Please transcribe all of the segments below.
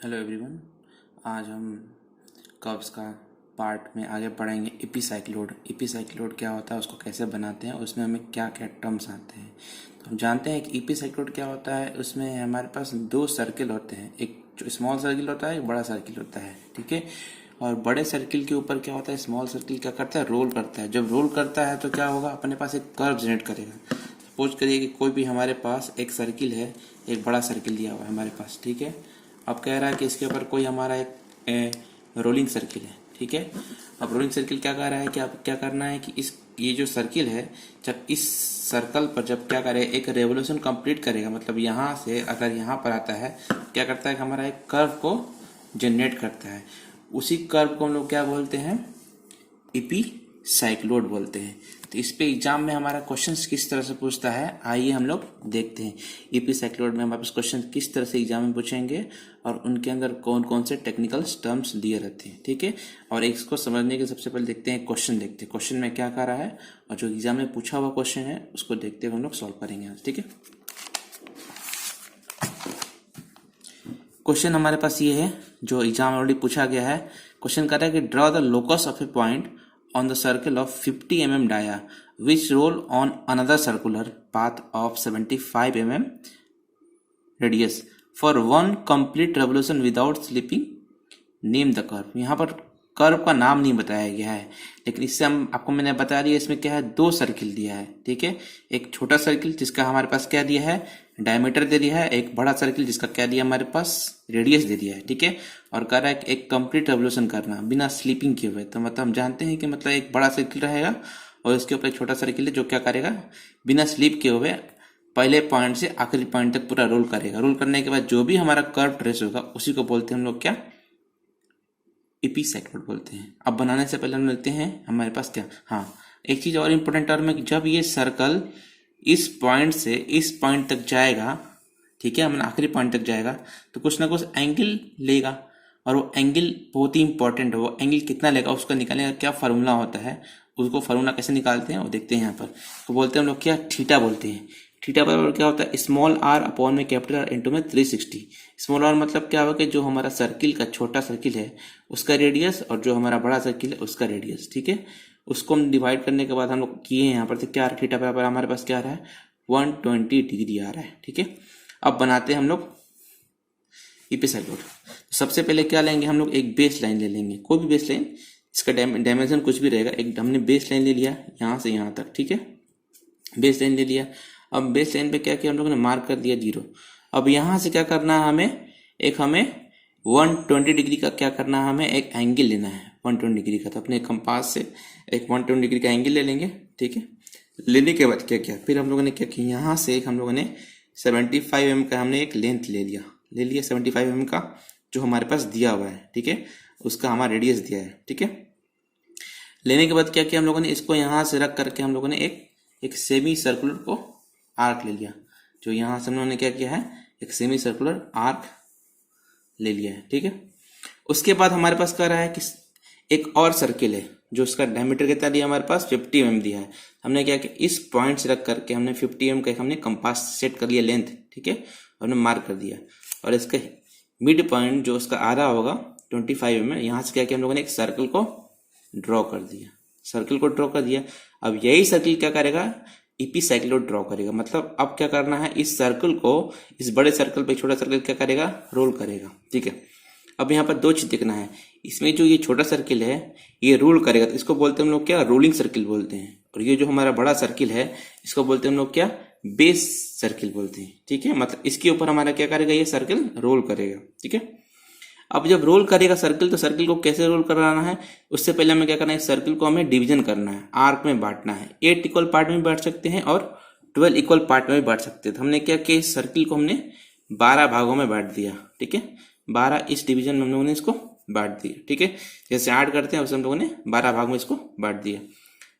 Hello everyone. आज हम curves का पार्ट में आगे पढ़ेंगे। एपिसाइक्लोइड क्या होता है, उसको कैसे बनाते हैं, उसमें हमें क्या क्या टर्म्स आते हैं। तो हम जानते हैं कि एपिसाइक्लोइड क्या होता है। उसमें हमारे पास दो सर्किल होते हैं, एक जो स्मॉल सर्किल होता है, एक बड़ा सर्किल होता है, ठीक है। और बड़े सर्किल के ऊपर क्या होता है, स्मॉल सर्किल क्या करता है, रोल करता है। जब रोल करता है तो क्या होगा, अपने पास एक कर्व जनरेट करेगा। सपोज करिए कि कोई भी हमारे पास एक सर्किल है, एक बड़ा सर्किल दिया हुआ है हमारे पास, ठीक है। अब कह रहा है कि इसके ऊपर कोई हमारा एक रोलिंग सर्किल है, ठीक है। अब रोलिंग सर्किल क्या कह रहा है कि आप क्या करना है कि ये जो सर्किल है, जब इस सर्कल पर जब क्या करे, एक रेवोल्यूशन कंप्लीट करेगा, मतलब यहाँ से अगर यहाँ पर आता है, क्या करता है कि हमारा एक कर्व को जनरेट करता है। उसी कर्व को हम लोग क्या बोलते हैं, एपिसाइक्लोइड बोलते हैं। तो इस पे एग्जाम में हमारा क्वेश्चंस किस तरह से पूछता है, आइए हम लोग देखते हैं। एपिसाइक्लोइड में हमारे पास क्वेश्चन किस तरह से एग्जाम में पूछेंगे और उनके अंदर कौन कौन से टेक्निकल टर्म्स दिए रहते हैं, ठीक है। और इसको समझने के सबसे पहले देखते हैं क्वेश्चन, देखते हैं क्वेश्चन में क्या कह रहा है, और जो एग्जाम में पूछा हुआ क्वेश्चन है उसको देखते हुए हम लोग सॉल्व करेंगे आज, ठीक है। क्वेश्चन हमारे पास ये है जो एग्जाम ऑलरेडी पूछा गया है। क्वेश्चन कर रहा है कि draw the locus of A point on the circle of 50 mm dia which roll on another circular path of 75 mm radius for one complete revolution without slipping. Name the curve. यहाँ पर curve का नाम नहीं बताया गया है, लेकिन इससे हम आपको मैंने बता दिया, इसमें क्या है, दो सर्किल दिया है, ठीक है। एक छोटा सर्किल जिसका हमारे पास क्या दिया है, डायमीटर दे दिया है। एक बड़ा सर्किल जिसका क्या दिया हमारे पास, रेडियस दे दिया है, ठीक है। और कह रहा है एक कंप्लीट रेवोल्यूशन करना बिना स्लीपिंग किए हुए। तो मतलब हम जानते हैं कि मतलब एक बड़ा सर्किल रहेगा और इसके ऊपर एक छोटा सर्किल है जो क्या करेगा, बिना स्लीप किए हुए पहले पॉइंट से आखिरी पॉइंट तक पूरा रोल करेगा। रोल करने के बाद जो भी हमारा कर्व ट्रेस होगा उसी को बोलते हैं हम लोग क्या, एपिसाइक्लोइड बोलते हैं। अब बनाने से पहले हम लेते हैं हमारे पास क्या, हाँ एक चीज और इम्पोर्टेंट टर्म है कि जब ये सर्कल इस पॉइंट से इस पॉइंट तक जाएगा, ठीक है, मतलब आखिरी पॉइंट तक जाएगा, तो कुछ ना कुछ एंगल लेगा। और वो एंगल बहुत ही इंपॉर्टेंट है। वो एंगल कितना लेगा उसका निकालने का क्या फार्मूला होता है, उसको फार्मूला कैसे निकालते हैं वो देखते हैं। यहाँ पर तो बोलते हैं हम लोग क्या, थीटा बोलते हैं। थीटा बराबर क्या होता है, स्मॉल आर अपॉन में कैपिटल आर इंटू में 360। स्मॉल आर मतलब क्या होगा कि जो हमारा सर्किल का छोटा सर्किल है उसका रेडियस, और जो हमारा बड़ा सर्किल है उसका रेडियस, ठीक है। उसको हम डिवाइड करने के बाद हम लोग किए यहाँ पर, तो क्या थीटा बराबर हमारे पास क्या आ रहा है, 120 डिग्री आ रहा है, ठीक है। अब बनाते हैं हम लोग एपिसाइक्लोइड। सबसे पहले क्या लेंगे हम लोग, एक बेस लाइन ले लेंगे, कोई भी बेस लाइन, इसका डायमेंशन कुछ भी रहेगा। एक हमने बेस लाइन ले लिया यहाँ से यहाँ तक, ठीक है, बेस लाइन ले लिया। अब बेस लाइन पे क्या किया हम लोगों ने, मार्क कर दिया 0। अब यहाँ से क्या करना है, हमें 120 डिग्री का क्या करना है, हमें एक एंगल लेना है 120 डिग्री का। तो अपने कंपास से एक 120 डिग्री का एंगल ले लेंगे, ठीक है। लेने के बाद क्या किया, फिर हम लोगों ने क्या किया, यहाँ से हम लोगों ने 75 mm का हमने एक लेंथ ले लिया 75 mm का जो हमारे पास दिया हुआ है, ठीक है, उसका हमारा रेडियस दिया है, ठीक है। लेने के बाद क्या किया हम लोगों ने, इसको यहाँ से रख करके हम लोगों ने एक सेमी सर्कुलर को आर्क ले लिया। जो यहाँ से हम लोगों ने क्या किया है, एक सेमी सर्कुलर आर्क ले लिया है, ठीक है। उसके बाद हमारे पास कह रहा है कि एक और सर्किल है जो उसका डायमीटर कितना दिया हमारे पास, 50 mm दिया है। हमने क्या किया, इस पॉइंट से रख करके हमने 50 mm का हमने कंपास सेट कर लिया लेंथ, ठीक है, और हमने मार्क कर दिया। और इसका मिड पॉइंट जो उसका आ रहा होगा 25 mm, यहाँ से क्या किया हम लोगों ने, एक सर्कल को ड्रॉ कर दिया, सर्कल को ड्रॉ कर दिया। अब यही सर्कल क्या करेगा, एपिसाइक्लोइड ड्रॉ करेगा। मतलब अब क्या करना है, इस सर्कल को इस बड़े सर्कल पे छोटा सर्कल क्या करेगा, रोल करेगा, ठीक है। अब यहाँ पर दो चीज देखना है, इसमें जो ये छोटा सर्किल है ये रोल करेगा, तो इसको बोलते हैं हम लोग क्या, रोलिंग सर्किल बोलते हैं। और ये जो हमारा बड़ा सर्किल है इसको बोलते हैं हम लोग क्या, बेस सर्किल बोलते हैं, ठीक है। मतलब इसके ऊपर हमारा क्या करेगा, ये सर्किल रोल करेगा, ठीक है। अब जब रोल करेगा सर्किल, तो सर्किल को कैसे रोल कराना है, उससे पहले हमें क्या करना है, सर्किल को हमें डिवीजन करना है, आर्क में बांटना है। 8 इक्वल पार्ट में बांट सकते हैं और 12 इक्वल पार्ट में बांट सकते हैं। तो हमने क्या किया, इस सर्किल को हमने 12 भागों में बांट दिया, ठीक है। 12 इस डिवीजन में हम लोगों ने इसको बांट दिया, ठीक है। जैसे 8 करते हैं वैसे हम लोगों ने 12 भाग में इसको बांट दिया।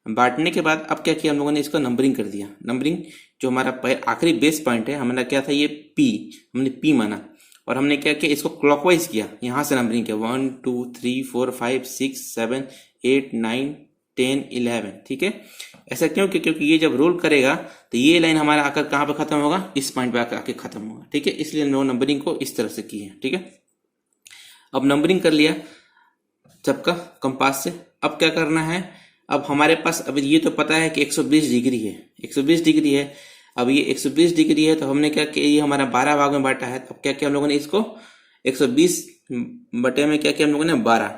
बांटने के बाद अब क्या किया हम लोगों ने, इसको नंबरिंग कर दिया। नंबरिंग जो हमारा आखिरी बेस पॉइंट है, हमारा क्या था, ये P, हमने P माना। और हमने क्या किया, इसको क्लॉकवाइज किया, यहाँ से नंबरिंग किया 1 2 3 4 5 6 7 8 9 10 11, ठीक है। ऐसा क्यों, क्योंकि ये जब रोल करेगा तो ये लाइन हमारा आकर कहाँ पे खत्म होगा, इस पॉइंट पे आकर खत्म होगा, ठीक है। इसलिए हम लोग नंबरिंग को इस तरह से की है, ठीक है। अब नंबरिंग कर लिया सबका कंपास से। अब क्या करना है, अब हमारे पास अभी ये तो पता है कि 120 डिग्री है, 120 डिग्री है। अब ये 120 डिग्री है तो हमने क्या किया, ये हमारा 12 भाग में बांटा है। अब क्या किया हम लोगों ने, इसको 120 बटे में क्या किया हम लोगों ने 12,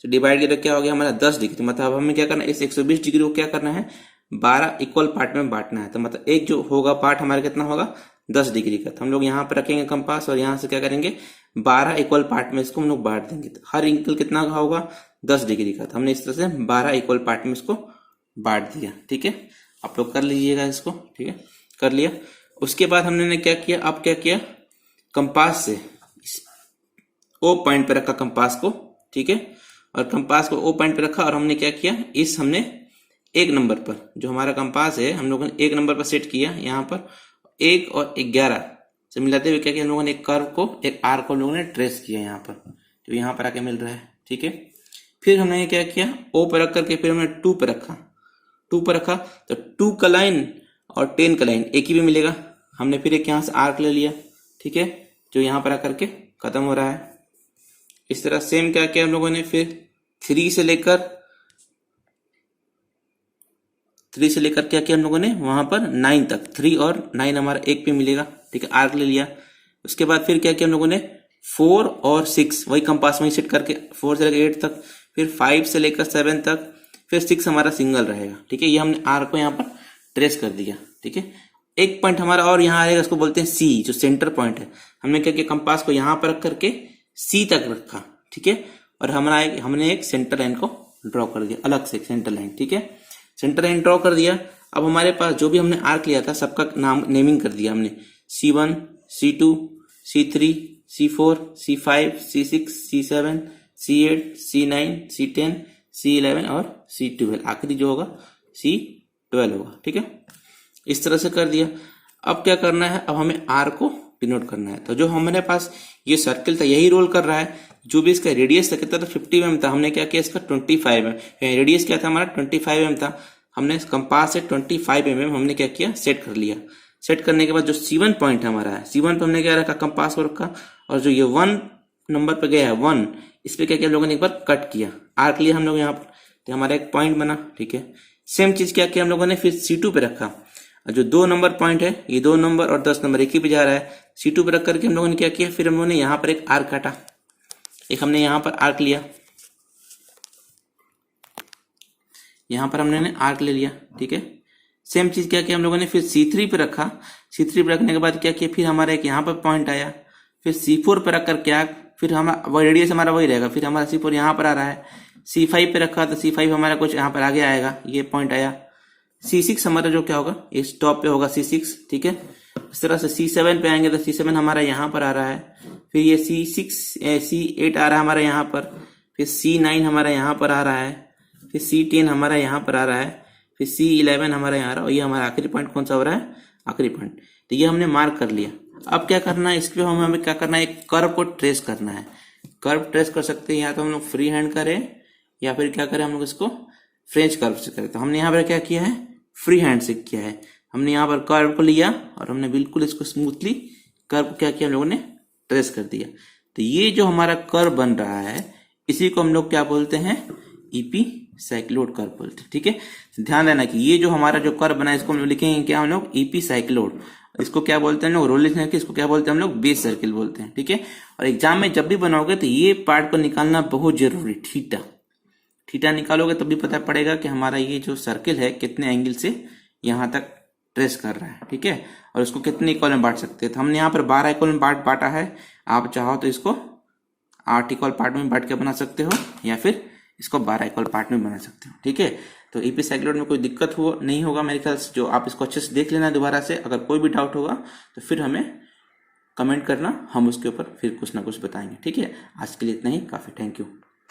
तो डिवाइड किया तो क्या हो गया हमारा 10 डिग्री। मतलब अब हमें क्या करना है, इस 120 डिग्री को क्या करना है, 12 इक्वल पार्ट में बांटना है। तो मतलब एक जो होगा पार्ट हमारा कितना होगा, 10 डिग्री का। तो हम लोग यहाँ पर रखेंगे कंपास और यहाँ से क्या करेंगे, 12 इक्वल पार्ट में इसको हम लोग बांट देंगे। तो हर एंगल कितना का होगा, 10 डिग्री का। तो हमने इस तरह से 12 इक्वल पार्ट में इसको बांट दिया। ठीक है, आप लोग कर लीजिएगा इसको। ठीक है, कर लिया। उसके बाद हमने क्या किया, अब क्या किया, कंपास से ओ पॉइंट पे रखा कंपास को। ठीक है, और कंपास को ओ पॉइंट पे रखा और हमने क्या किया, इस हमने एक नंबर पर जो हमारा कंपास है हम लोगों ने एक नंबर पर सेट किया। यहाँ पर 1 और 11 से मिलाते हुए क्या किया हम लोगों ने, एक कर्व को, एक आर्क को हम लोगों ने ट्रेस किया यहाँ पर, जो यहाँ पर आके मिल रहा है। ठीक है, फिर हमने क्या किया, ओ पर रख करके फिर हमने 2 पर रखा, 2 पर रखा तो 2 का लाइन और 10 का लाइन एक ही भी मिलेगा। हमने फिर एक यहाँ से आर्क ले लिया। ठीक है, जो यहाँ पर आकर के खत्म हो रहा है। इस तरह सेम क्या किया हम लोगों ने, फिर 3 से लेकर क्या किया हम लोगों ने, वहां पर 9 तक, 3 और 9 हमारा एक पे मिलेगा। ठीक है, आर्क ले लिया। उसके बाद फिर क्या किया हम लोगों ने, 4 और 6 वही कंपास में सेट करके 4 से लेकर 8 तक, फिर 5 से लेकर 7 तक, फिर 6 हमारा सिंगल रहेगा। ठीक है, ये हमने आर्क को यहाँ पर ट्रेस कर दिया। ठीक है, एक पॉइंट हमारा और यहाँ आएगा, उसको बोलते हैं सी, जो सेंटर पॉइंट है। हमने क्या किया, कंपास को यहाँ पर रख करके सी तक रखा। ठीक है, और हमने एक सेंटर लाइन को ड्रॉ कर दिया, अलग से सेंटर लाइन। ठीक है, सेंटर लाइन ड्रॉ कर दिया। अब हमारे पास जो भी हमने आर्क लिया था सबका नाम नेमिंग कर दिया हमने, C1, C2, C3, C4, C5, C6, C7, C8, C9, C10, C11 और C12, आखिरी जो होगा C12 होगा। ठीक है, इस तरह से कर दिया। अब क्या करना है, अब हमें आर को डिनोट करना है। तो जो हमारे पास ये सर्किल था यही रोल कर रहा है। जो भी इसका रेडियस था कितना था, 50 mm था। हमने क्या किया, इसका 25 mm, रेडियस क्या था हमारा 25 mm था। हमने इस कंपास से 25 mm हमने क्या किया, सेट कर लिया। सेट करने के बाद जो C1 पॉइंट हमारा है, C1 पे हमने क्या रखा, कंपास को रखा, और जो ये 1 नंबर पे गया है 1, इस पे क्या किया लोगों ने, एक बार कट किया, आर्क लिया हम लोग यहाँ पर, तो हमारा एक पॉइंट बना। ठीक है, सेम चीज क्या किया हम लोगों ने, फिर C2 पे रखा। जो 2 नंबर पॉइंट है, ये 2 नंबर और 10 नंबर एक ही पे जा रहा है। C2 पे रख करके हम लोगों ने क्या किया, फिर हम लोगों ने यहाँ पर एक आर्क काटा, एक हमने यहाँ पर आर्क लिया, यहाँ पर हमने आर्क ले लिया। ठीक है, सेम चीज क्या किया हम लोगों ने, फिर C3 पे रखा। C3 पे रखने के बाद क्या किया, फिर हमारा एक यहाँ पर पॉइंट आया, फिर C4 पे रख कर क्या, फिर हमारा रेडियस हमारा वही रहेगा, फिर हमारा C4 यहाँ पर आ रहा है। C5 पे रखा तो C5 हमारा कुछ यहाँ पर आगे आएगा, ये पॉइंट आया। C6 हमारा जो क्या होगा, इस टॉप पे होगा C6। ठीक है, इस तरह से C7 पे आएंगे तो C7 हमारा यहाँ पर आ रहा है, फिर ये C8 आ रहा है हमारा यहाँ पर, फिर C9 हमारा यहाँ पर आ रहा है, फिर C10 हमारा यहाँ पर आ रहा है, फिर C11 हमारा यहाँ आ रहा है, और ये हमारा आखिरी पॉइंट कौन सा हो रहा है, आखिरी पॉइंट। तो ये हमने मार्क कर लिया। अब क्या करना है, इसके हमें क्या करना है, एक कर्व को ट्रेस करना है। कर्व ट्रेस कर सकते हैं या तो हम लोग फ्री हैंड करें, या फिर क्या करें हम लोग इसको फ्रेंच कर्व से करें। तो हमने यहाँ पर क्या किया है, फ्री हैंड से किया है। हमने यहाँ पर कर्व को लिया और हमने बिल्कुल इसको स्मूथली कर्व को क्या किया, हम लोगों ने ट्रेस कर दिया। तो ये जो हमारा कर्व बन रहा है, इसी को हम लोग क्या बोलते हैं, ईपी साइक्लोइड कर्व बोलते हैं। ठीक है, ध्यान देना कि ये जो हमारा जो कर्व बना है, इसको हम लोग लिखेंगे क्या, हम लोग ईपी साइक्लोइड। इसको क्या बोलते हैं हम लोग, रोलिंग सर्किल, इसको क्या बोलते हैं हम लोग, बेस सर्किल बोलते हैं। ठीक है, और एग्जाम में जब भी बनाओगे तो ये पार्ट को निकालना बहुत जरूरी, थीटा निकालोगे तब भी पता पड़ेगा कि हमारा ये जो सर्किल है कितने एंगल से यहाँ तक ट्रेस कर रहा है। ठीक है, और इसको कितने इक्वल में बांट सकते हैं। तो हमने यहाँ पर 12 इक्वल में बांटा है। आप चाहो तो इसको 8 इक्वल पार्ट में बांट के बना सकते हो, या फिर इसको 12 इक्वल पार्ट में बना सकते हो। ठीक है, तो ईपी साइक्लोइड में कोई दिक्कत नहीं होगा मेरे ख्याल से। जो आप इसको अच्छे से देख लेना दोबारा से। अगर कोई भी डाउट होगा तो फिर हमें कमेंट करना, हम उसके ऊपर फिर कुछ ना कुछ बताएंगे। ठीक है, आज के लिए इतना ही काफी। Thank you.